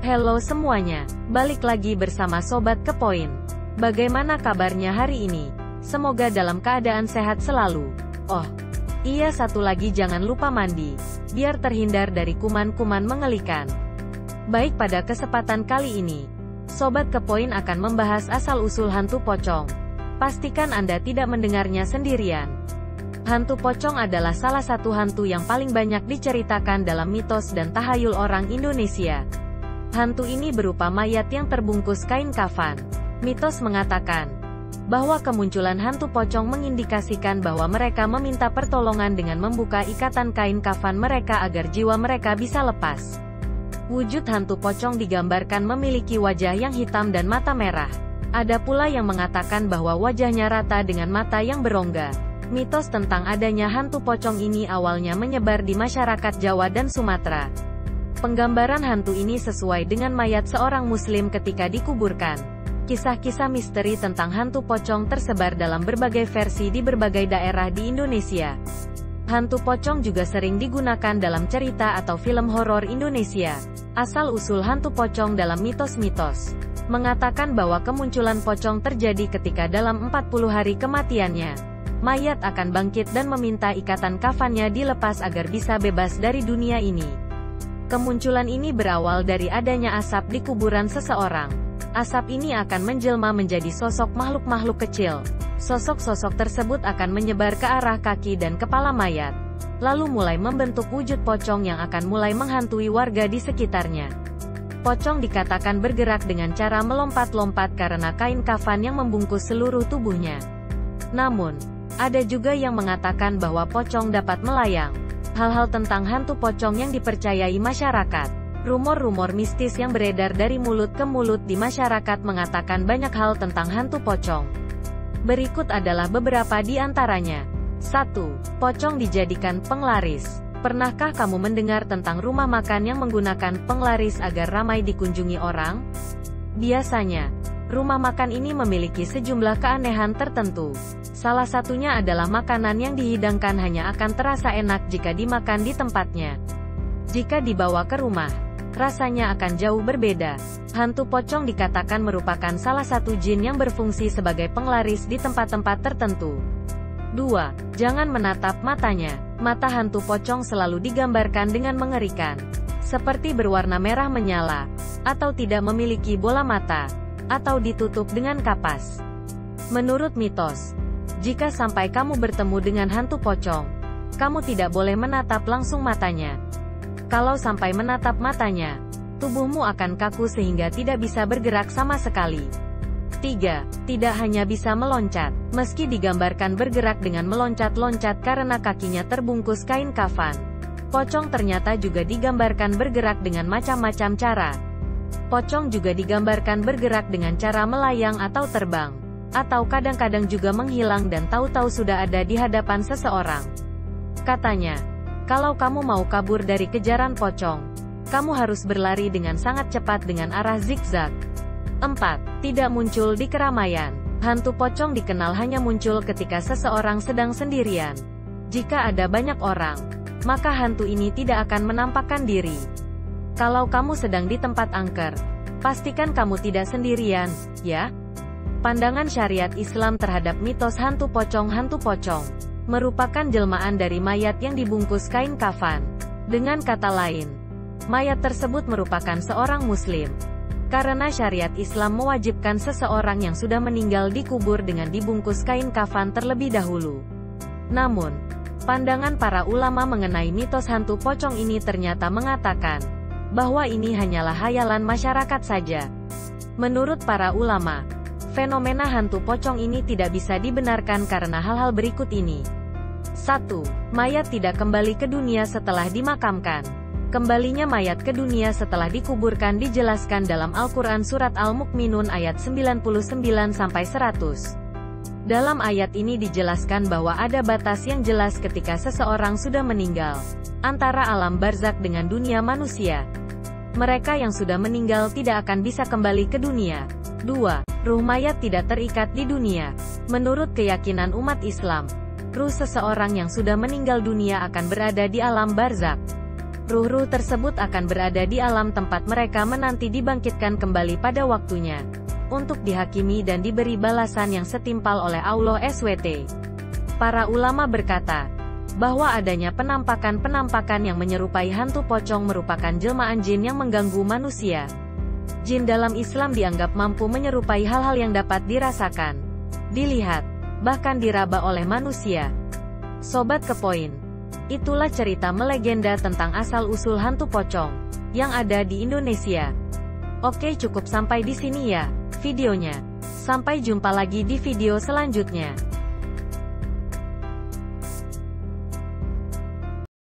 Halo semuanya, balik lagi bersama Sobat Kepoin. Bagaimana kabarnya hari ini? Semoga dalam keadaan sehat selalu. Oh, iya, satu lagi, jangan lupa mandi, biar terhindar dari kuman-kuman mengelikan. Baik, pada kesempatan kali ini, Sobat Kepoin akan membahas asal-usul hantu pocong. Pastikan Anda tidak mendengarnya sendirian. Hantu pocong adalah salah satu hantu yang paling banyak diceritakan dalam mitos dan tahayul orang Indonesia. Hantu ini berupa mayat yang terbungkus kain kafan. Mitos mengatakan bahwa kemunculan hantu pocong mengindikasikan bahwa mereka meminta pertolongan dengan membuka ikatan kain kafan mereka agar jiwa mereka bisa lepas. Wujud hantu pocong digambarkan memiliki wajah yang hitam dan mata merah. Ada pula yang mengatakan bahwa wajahnya rata dengan mata yang berongga. Mitos tentang adanya hantu pocong ini awalnya menyebar di masyarakat Jawa dan Sumatera. Penggambaran hantu ini sesuai dengan mayat seorang muslim ketika dikuburkan. Kisah-kisah misteri tentang hantu pocong tersebar dalam berbagai versi di berbagai daerah di Indonesia. Hantu pocong juga sering digunakan dalam cerita atau film horor Indonesia. Asal-usul hantu pocong dalam mitos-mitos mengatakan bahwa kemunculan pocong terjadi ketika dalam 40 hari kematiannya, mayat akan bangkit dan meminta ikatan kafannya dilepas agar bisa bebas dari dunia ini. Kemunculan ini berawal dari adanya asap di kuburan seseorang. Asap ini akan menjelma menjadi sosok makhluk-makhluk kecil. Sosok-sosok tersebut akan menyebar ke arah kaki dan kepala mayat, lalu mulai membentuk wujud pocong yang akan mulai menghantui warga di sekitarnya. Pocong dikatakan bergerak dengan cara melompat-lompat karena kain kafan yang membungkus seluruh tubuhnya. Namun, ada juga yang mengatakan bahwa pocong dapat melayang. Hal-hal tentang hantu pocong yang dipercayai masyarakat. Rumor-rumor mistis yang beredar dari mulut ke mulut di masyarakat mengatakan banyak hal tentang hantu pocong. Berikut adalah beberapa di antaranya. 1. Pocong dijadikan penglaris. Pernahkah kamu mendengar tentang rumah makan yang menggunakan penglaris agar ramai dikunjungi orang? Biasanya, rumah makan ini memiliki sejumlah keanehan tertentu. Salah satunya adalah makanan yang dihidangkan hanya akan terasa enak jika dimakan di tempatnya. Jika dibawa ke rumah, rasanya akan jauh berbeda. Hantu pocong dikatakan merupakan salah satu jin yang berfungsi sebagai penglaris di tempat-tempat tertentu. 2. Jangan menatap matanya. Mata hantu pocong selalu digambarkan dengan mengerikan, seperti berwarna merah menyala, atau tidak memiliki bola mata, atau ditutup dengan kapas. Menurut mitos, jika sampai kamu bertemu dengan hantu pocong, kamu tidak boleh menatap langsung matanya. Kalau sampai menatap matanya, tubuhmu akan kaku sehingga tidak bisa bergerak sama sekali. 3. Tidak hanya bisa meloncat. Meski digambarkan bergerak dengan meloncat-loncat karena kakinya terbungkus kain kafan, pocong ternyata juga digambarkan bergerak dengan macam-macam cara. Pocong juga digambarkan bergerak dengan cara melayang atau terbang, atau kadang-kadang juga menghilang dan tahu-tahu sudah ada di hadapan seseorang. Katanya, kalau kamu mau kabur dari kejaran pocong, kamu harus berlari dengan sangat cepat dengan arah zigzag. 4. Tidak muncul di keramaian. Hantu pocong dikenal hanya muncul ketika seseorang sedang sendirian. Jika ada banyak orang, maka hantu ini tidak akan menampakkan diri. Kalau kamu sedang di tempat angker, pastikan kamu tidak sendirian, ya. Pandangan syariat Islam terhadap mitos hantu pocong merupakan jelmaan dari mayat yang dibungkus kain kafan. Dengan kata lain, mayat tersebut merupakan seorang muslim. Karena syariat Islam mewajibkan seseorang yang sudah meninggal dikubur dengan dibungkus kain kafan terlebih dahulu. Namun, pandangan para ulama mengenai mitos hantu pocong ini ternyata mengatakan bahwa ini hanyalah hayalan masyarakat saja. Menurut para ulama, fenomena hantu pocong ini tidak bisa dibenarkan karena hal-hal berikut ini. 1. Mayat tidak kembali ke dunia setelah dimakamkan. Kembalinya mayat ke dunia setelah dikuburkan dijelaskan dalam Al-Quran Surat Al-Mukminun ayat 99-100. Dalam ayat ini dijelaskan bahwa ada batas yang jelas ketika seseorang sudah meninggal, antara alam barzak dengan dunia manusia. Mereka yang sudah meninggal tidak akan bisa kembali ke dunia. 2. Ruh mayat tidak terikat di dunia. Menurut keyakinan umat Islam, ruh seseorang yang sudah meninggal dunia akan berada di alam barzak. Ruh-ruh tersebut akan berada di alam tempat mereka menanti dibangkitkan kembali pada waktunya, untuk dihakimi dan diberi balasan yang setimpal oleh Allah SWT. Para ulama berkata, bahwa adanya penampakan-penampakan yang menyerupai hantu pocong merupakan jelmaan jin yang mengganggu manusia. Jin dalam Islam dianggap mampu menyerupai hal-hal yang dapat dirasakan, dilihat, bahkan diraba oleh manusia. Sobat Kepoin, itulah cerita melegenda tentang asal-usul hantu pocong yang ada di Indonesia. Oke, cukup sampai di sini ya videonya. Sampai jumpa lagi di video selanjutnya.